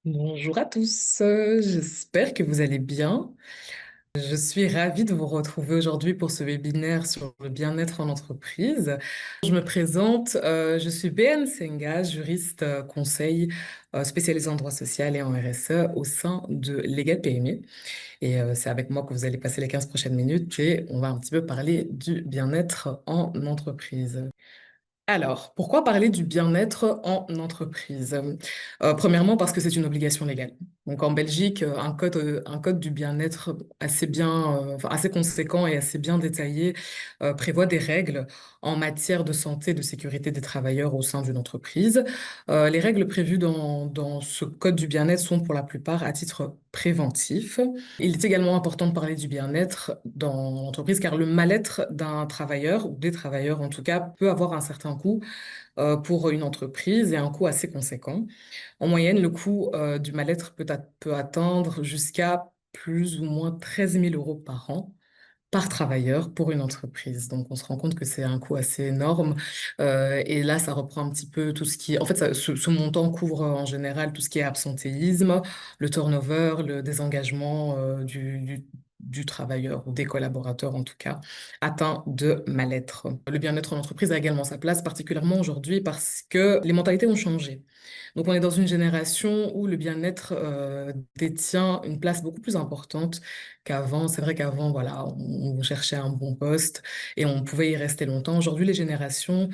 Bonjour à tous, j'espère que vous allez bien. Je suis ravie de vous retrouver aujourd'hui pour ce webinaire sur le bien-être en entreprise. Je me présente, je suis BN Senga, juriste conseil spécialisé en droit social et en RSE au sein de Legal PME. Et c'est avec moi que vous allez passer les 15 prochaines minutes et on va un petit peu parler du bien-être en entreprise. Alors, pourquoi parler du bien-être en entreprise? Premièrement, parce que c'est une obligation légale. Donc, en Belgique, un code du bien-être assez bien, enfin, assez conséquent et assez bien détaillé prévoit des règles en matière de santé et de sécurité des travailleurs au sein d'une entreprise. Les règles prévues dans ce code du bien-être sont pour la plupart à titre préventif. Il est également important de parler du bien-être dans l'entreprise car le mal-être d'un travailleur, ou des travailleurs en tout cas, peut avoir un certain coût pour une entreprise et un coût assez conséquent. En moyenne, le coût du mal-être peut atteindre jusqu'à plus ou moins 13 000 euros par an par travailleur pour une entreprise. Donc, on se rend compte que c'est un coût assez énorme. Et là, ça reprend un petit peu tout ce qui est... En fait, ce montant couvre en général tout ce qui est absentéisme, le turnover, le désengagement du travailleur ou des collaborateurs, en tout cas, atteints de mal-être. Le bien-être en entreprise a également sa place, particulièrement aujourd'hui, parce que les mentalités ont changé. Donc, on est dans une génération où le bien-être détient une place beaucoup plus importante qu'avant. C'est vrai qu'avant, voilà, on cherchait un bon poste et on pouvait y rester longtemps. Aujourd'hui, les générations,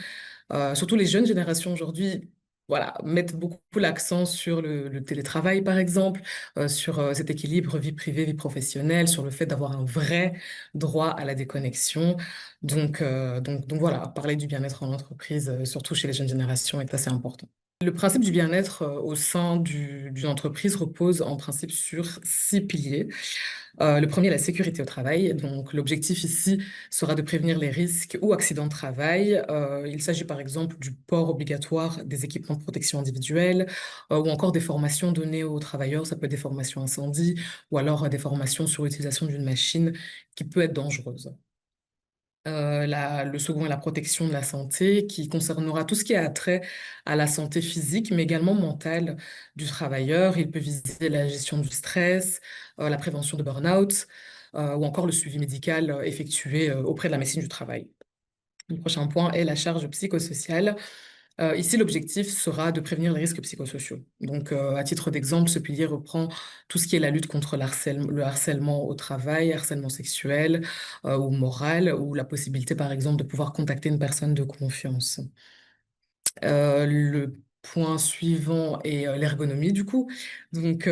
surtout les jeunes générations aujourd'hui, voilà, mettent beaucoup l'accent sur le télétravail, par exemple, sur cet équilibre vie privée, vie professionnelle, sur le fait d'avoir un vrai droit à la déconnexion. Donc voilà, parler du bien-être en entreprise, surtout chez les jeunes générations, est assez important. Le principe du bien-être au sein d'une entreprise repose en principe sur 6 piliers. Le premier, la sécurité au travail. Donc, l'objectif ici sera de prévenir les risques ou accidents de travail. Il s'agit par exemple du port obligatoire des équipements de protection individuelle ou encore des formations données aux travailleurs. Ça peut être des formations incendie ou alors des formations sur l'utilisation d'une machine qui peut être dangereuse. Le second est la protection de la santé, qui concernera tout ce qui a trait à la santé physique, mais également mentale du travailleur. Il peut viser la gestion du stress, la prévention de burn-out, ou encore le suivi médical effectué auprès de la médecine du travail. Le prochain point est la charge psychosociale. Ici, l'objectif sera de prévenir les risques psychosociaux. Donc, à titre d'exemple, ce pilier reprend tout ce qui est la lutte contre le harcèlement au travail, harcèlement sexuel ou moral, ou la possibilité, par exemple, de pouvoir contacter une personne de confiance. Le point suivant est l'ergonomie du coup. Donc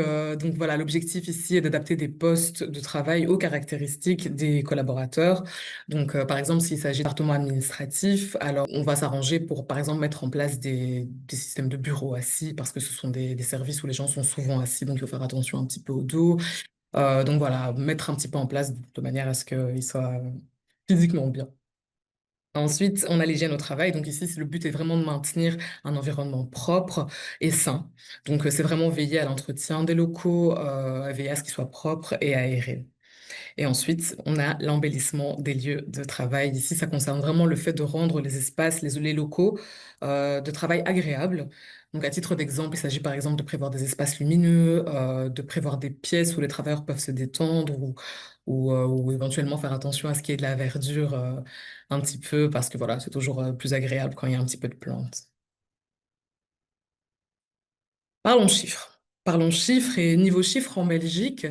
voilà, l'objectif ici est d'adapter des postes de travail aux caractéristiques des collaborateurs. Donc par exemple, s'il s'agit d'un département administratif, alors on va s'arranger pour par exemple mettre en place des systèmes de bureaux assis parce que ce sont des services où les gens sont souvent assis, donc il faut faire attention un petit peu au dos. Donc voilà, mettre un petit peu en place de manière à ce qu'ils soient physiquement bien. Ensuite, on a l'hygiène au travail. Donc ici, le but est vraiment de maintenir un environnement propre et sain. Donc c'est vraiment veiller à l'entretien des locaux, veiller à ce qu'ils soient propres et aérés. Et ensuite, on a l'embellissement des lieux de travail. Ici, ça concerne vraiment le fait de rendre les espaces, les locaux de travail agréables. Donc, à titre d'exemple, il s'agit par exemple de prévoir des espaces lumineux, de prévoir des pièces où les travailleurs peuvent se détendre ou éventuellement faire attention à ce qui est de la verdure un petit peu parce que voilà, c'est toujours plus agréable quand il y a un petit peu de plantes. Parlons chiffres. Parlons chiffres et niveau chiffres en Belgique.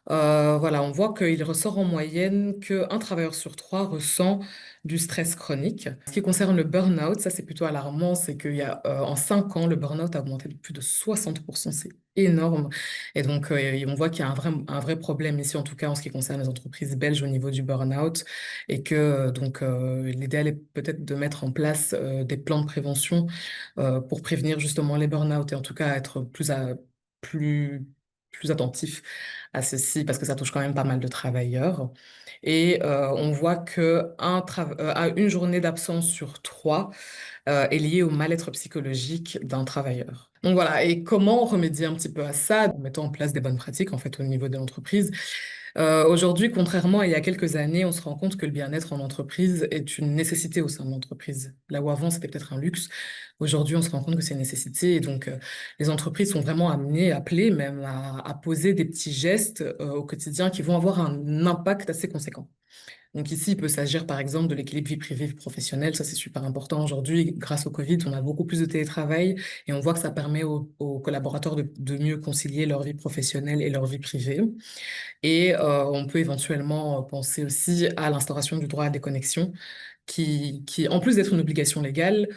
Voilà, on voit qu'il ressort en moyenne qu'un travailleur sur trois ressent du stress chronique. Ce qui concerne le burn-out, ça c'est plutôt alarmant, c'est qu'il y a en 5 ans, le burn-out a augmenté de plus de 60%, c'est énorme. Et donc, on voit qu'il y a un vrai problème ici, en tout cas en ce qui concerne les entreprises belges au niveau du burn-out, et que l'idéal est peut-être de mettre en place des plans de prévention pour prévenir justement les burn-out et en tout cas être plus, plus attentif à ceci parce que ça touche quand même pas mal de travailleurs. Et on voit que une journée d'absence sur trois est liée au mal-être psychologique d'un travailleur. Donc voilà, et comment remédier un petit peu à ça, en mettant en place des bonnes pratiques en fait au niveau de l'entreprise. Aujourd'hui, contrairement à il y a quelques années, on se rend compte que le bien-être en entreprise est une nécessité au sein de l'entreprise. Là où avant, c'était peut-être un luxe, aujourd'hui, on se rend compte que c'est une nécessité. Et donc, les entreprises sont vraiment amenées, appelées même à poser des petits gestes au quotidien qui vont avoir un impact assez conséquent. Donc ici, il peut s'agir par exemple de l'équilibre vie privée, vie professionnelle. Ça, c'est super important aujourd'hui. Grâce au Covid, on a beaucoup plus de télétravail et on voit que ça permet aux collaborateurs de mieux concilier leur vie professionnelle et leur vie privée. Et on peut éventuellement penser aussi à l'instauration du droit à déconnexion, qui en plus d'être une obligation légale,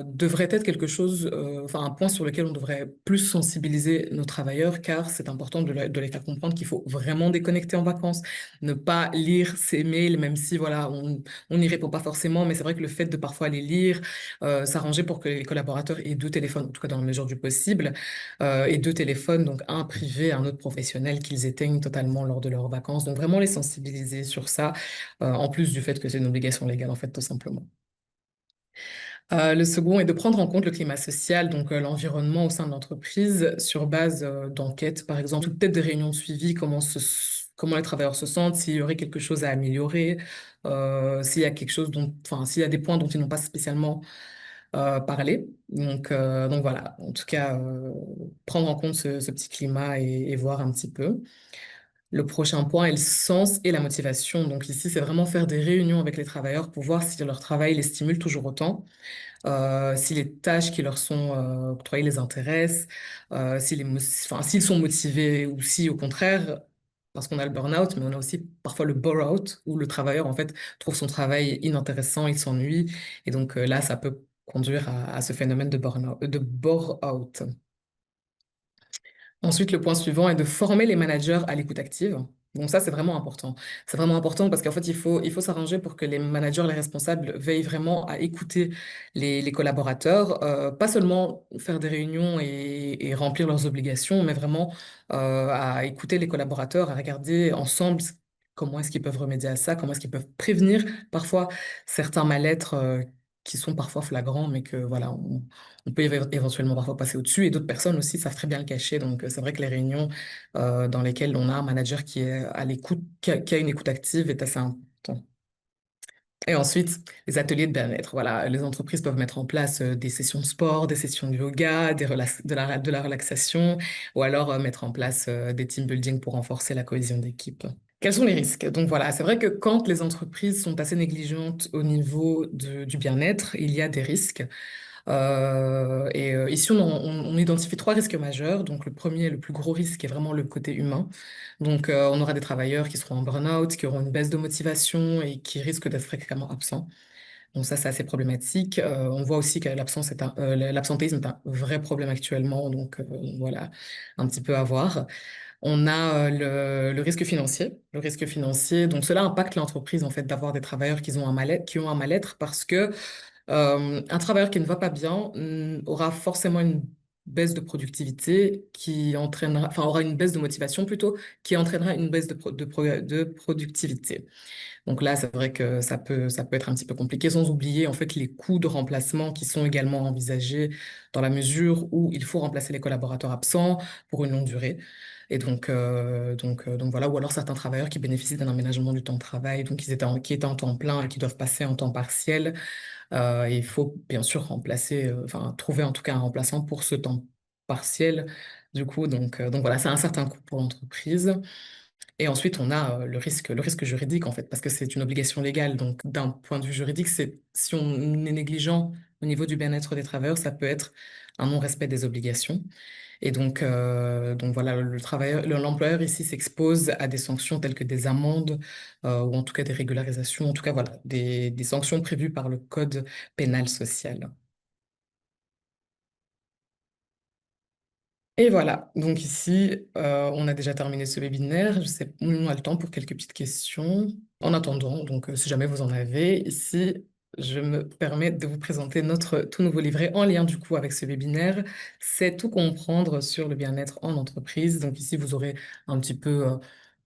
devrait être quelque chose, enfin un point sur lequel on devrait plus sensibiliser nos travailleurs, car c'est important de les faire comprendre qu'il faut vraiment déconnecter en vacances, ne pas lire ses mails, même si voilà, on n'y répond pas forcément, mais c'est vrai que le fait de parfois les lire, s'arranger pour que les collaborateurs aient deux téléphones, en tout cas dans la mesure du possible, et deux téléphones, donc un privé, un autre professionnel, qu'ils éteignent totalement lors de leurs vacances. Donc vraiment les sensibiliser sur ça, en plus du fait que c'est une obligation légale, en fait, tout simplement. Le second est de prendre en compte le climat social, donc l'environnement au sein de l'entreprise, sur base d'enquêtes, par exemple, ou peut-être des réunions de suivi, comment les travailleurs se sentent, s'il y aurait quelque chose à améliorer, s'il y a quelque chose dont, enfin, s'il y a des points dont ils n'ont pas spécialement parlé. Donc voilà, en tout cas, prendre en compte ce petit climat et voir un petit peu. Le prochain point est le sens et la motivation. Donc ici, c'est vraiment faire des réunions avec les travailleurs pour voir si leur travail les stimule toujours autant, si les tâches qui leur sont octroyées les intéressent, enfin, s'ils sont motivés ou si au contraire, parce qu'on a le burn-out, mais on a aussi parfois le bore-out, où le travailleur en fait trouve son travail inintéressant, il s'ennuie, et donc là, ça peut conduire à ce phénomène de bore-out. Ensuite, le point suivant est de former les managers à l'écoute active. Donc ça, c'est vraiment important. C'est vraiment important parce qu'en fait, il faut s'arranger pour que les managers, les responsables veillent vraiment à écouter les collaborateurs, pas seulement faire des réunions et remplir leurs obligations, mais vraiment à écouter les collaborateurs, à regarder ensemble comment est-ce qu'ils peuvent remédier à ça, comment est-ce qu'ils peuvent prévenir parfois certains mal-être qui sont parfois flagrants, mais que voilà, on peut éventuellement parfois passer au-dessus et d'autres personnes aussi savent très bien le cacher. Donc, c'est vrai que les réunions dans lesquelles on a un manager qui est à l'écoute, qui a une écoute active est assez important. Et ensuite, les ateliers de bien-être. Voilà, les entreprises peuvent mettre en place des sessions de sport, des sessions de yoga, de la relaxation, ou alors mettre en place des team building pour renforcer la cohésion d'équipe. Quels sont les risques? Donc voilà, c'est vrai que quand les entreprises sont assez négligentes au niveau du bien-être, il y a des risques. Ici, on identifie trois risques majeurs. Donc, le premier, le plus gros risque est vraiment le côté humain. Donc, on aura des travailleurs qui seront en burn-out, qui auront une baisse de motivation et qui risquent d'être fréquemment absents. Donc, ça, c'est assez problématique. On voit aussi que l'absentéisme est un vrai problème actuellement. Donc, voilà, un petit peu à voir. On a le risque financier. Le risque financier, donc cela impacte l'entreprise en fait d'avoir des travailleurs qui ont un mal-être parce que un travailleur qui ne va pas bien aura forcément une baisse de productivité qui entraînera, enfin aura une baisse de motivation plutôt, qui entraînera une baisse de productivité. Donc là, c'est vrai que ça peut être un petit peu compliqué, sans oublier en fait les coûts de remplacement qui sont également envisagés dans la mesure où il faut remplacer les collaborateurs absents pour une longue durée. Et donc voilà, ou alors certains travailleurs qui bénéficient d'un aménagement du temps de travail, donc qui étaient en temps plein et qui doivent passer en temps partiel. Et il faut bien sûr remplacer, enfin trouver en tout cas un remplaçant pour ce temps partiel. Du coup, donc voilà, c'est un certain coût pour l'entreprise. Et ensuite, on a le risque juridique, en fait, parce que c'est une obligation légale. Donc, d'un point de vue juridique, si on est négligent au niveau du bien-être des travailleurs, ça peut être un non-respect des obligations. Et donc voilà, l'employeur ici s'expose à des sanctions telles que des amendes, ou en tout cas des régularisations, en tout cas voilà, des sanctions prévues par le code pénal social. Et voilà, donc ici, on a déjà terminé ce webinaire. Je sais, on a le temps pour quelques petites questions. En attendant, donc si jamais vous en avez, ici, je me permets de vous présenter notre tout nouveau livret en lien du coup avec ce webinaire. C'est tout comprendre sur le bien-être en entreprise. Donc ici, vous aurez un petit peu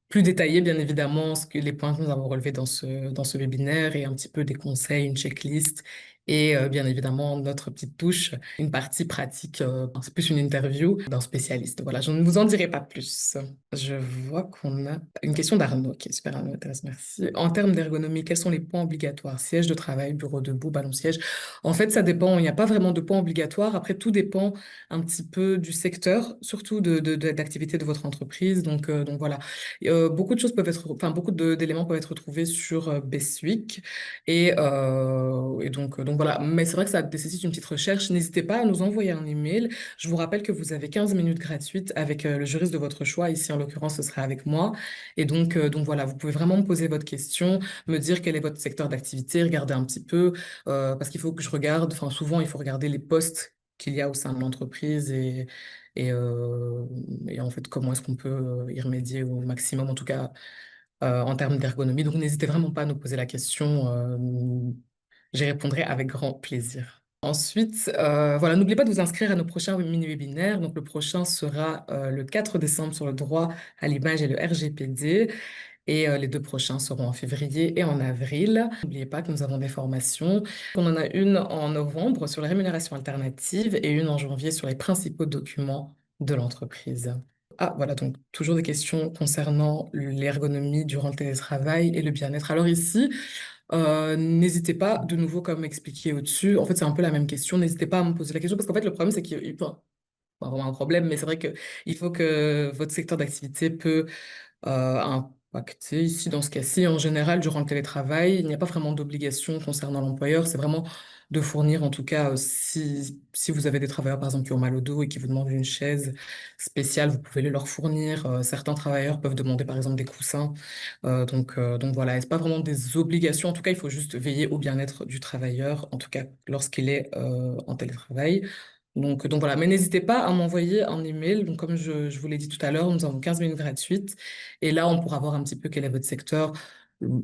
plus détaillé, bien évidemment, les points que nous avons relevés dans ce webinaire et un petit peu des conseils, une checklist Et bien évidemment, notre petite touche, une partie pratique, c'est plus une interview d'un spécialiste. Voilà, je ne vous en dirai pas plus. Je vois qu'on a une question d'Arnaud, qui est super intéressante, merci. En termes d'ergonomie, quels sont les points obligatoires? Siège de travail, bureau debout, ballon siège. En fait, ça dépend, il n'y a pas vraiment de points obligatoires. Après, tout dépend un petit peu du secteur, surtout d'activité de votre entreprise. Donc voilà. Beaucoup de choses peuvent être, enfin, d'éléments peuvent être retrouvés sur Besweek. Et donc voilà. Mais c'est vrai que ça nécessite une petite recherche. N'hésitez pas à nous envoyer un email. Je vous rappelle que vous avez 15 minutes gratuites avec le juriste de votre choix. Ici, en l'occurrence, ce sera avec moi. Et donc voilà, vous pouvez vraiment me poser votre question, me dire quel est votre secteur d'activité, regarder un petit peu, parce qu'il faut que je regarde, enfin souvent, il faut regarder les postes qu'il y a au sein de l'entreprise et, euh, et en fait, comment est-ce qu'on peut y remédier au maximum, en tout cas en termes d'ergonomie. Donc, n'hésitez vraiment pas à nous poser la question. J'y répondrai avec grand plaisir. Ensuite, voilà, n'oubliez pas de vous inscrire à nos prochains mini-webinaires. Donc, le prochain sera le 4 décembre sur le droit à l'image et le RGPD. Et les deux prochains seront en février et en avril. N'oubliez pas que nous avons des formations. On en a une en novembre sur la rémunération alternative et une en janvier sur les principaux documents de l'entreprise. Ah, voilà, donc toujours des questions concernant l'ergonomie durant le télétravail et le bien-être. Alors ici, n'hésitez pas, de nouveau, comme expliqué au-dessus, en fait, c'est un peu la même question. N'hésitez pas à me poser la question parce qu'en fait, le problème, c'est qu'il peut, pas vraiment un problème, mais c'est vrai qu'il faut que votre secteur d'activité peut impacté. Ici, dans ce cas-ci, en général, durant le télétravail, il n'y a pas vraiment d'obligation concernant l'employeur. C'est vraiment de fournir, en tout cas, si vous avez des travailleurs, par exemple, qui ont mal au dos et qui vous demandent une chaise spéciale, vous pouvez les leur fournir. Certains travailleurs peuvent demander, par exemple, des coussins. Donc voilà, c'est pas vraiment des obligations. En tout cas, il faut juste veiller au bien-être du travailleur, en tout cas, lorsqu'il est en télétravail. Donc voilà, mais n'hésitez pas à m'envoyer un email. Donc comme je vous l'ai dit tout à l'heure, nous avons 15 minutes gratuites. Et là, on pourra voir un petit peu quel est votre secteur,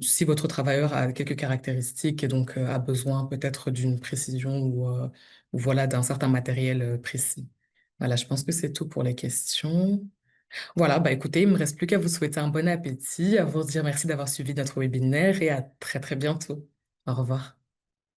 si votre travailleur a quelques caractéristiques et donc a besoin peut-être d'une précision ou voilà, d'un certain matériel précis. Voilà, je pense que c'est tout pour les questions. Voilà, bah écoutez, il me reste plus qu'à vous souhaiter un bon appétit, à vous dire merci d'avoir suivi notre webinaire et à très très bientôt. Au revoir.